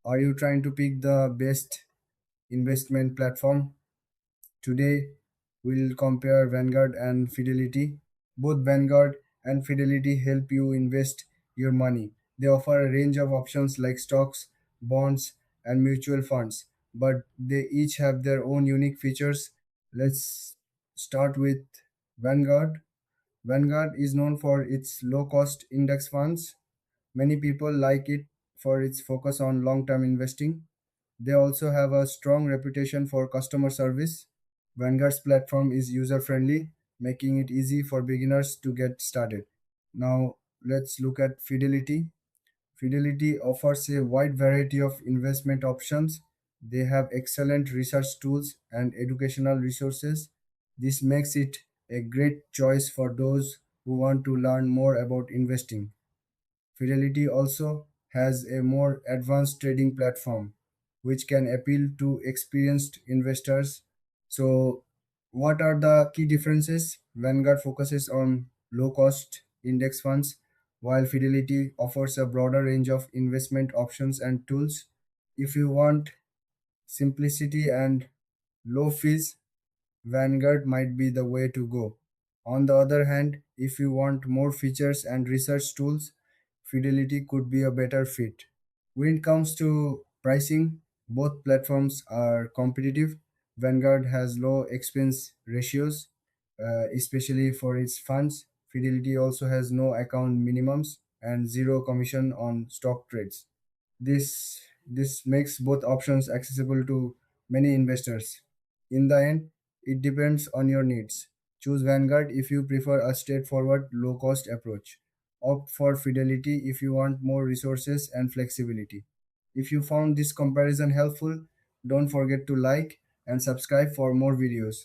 Are you trying to pick the best investment platform? Today, we'll compare Vanguard and Fidelity. Both Vanguard and Fidelity help you invest your money. They offer a range of options like stocks, bonds, and mutual funds, but they each have their own unique features. Let's start with Vanguard. Vanguard is known for its low cost index funds. Many people like it for its focus on long term investing. They also have a strong reputation for customer service. Vanguard's platform is user friendly, making it easy for beginners to get started. Now, let's look at Fidelity. Fidelity offers a wide variety of investment options. They have excellent research tools and educational resources. This makes it a great choice for those who want to learn more about investing. Fidelity also has a more advanced trading platform which can appeal to experienced investors. So, what are the key differences? Vanguard focuses on low cost index funds, while Fidelity offers a broader range of investment options and tools. If you want simplicity and low fees, Vanguard might be the way to go. On the other hand, if you want more features and research tools, Fidelity could be a better fit. When it comes to pricing, both platforms are competitive. Vanguard has low expense ratios, especially for its funds. Fidelity also has no account minimums and zero commission on stock trades. This makes both options accessible to many investors. In the end, it depends on your needs. Choose Vanguard if you prefer a straightforward, low cost approach. Opt for Fidelity if you want more resources and flexibility. If you found this comparison helpful, don't forget to like and subscribe for more videos.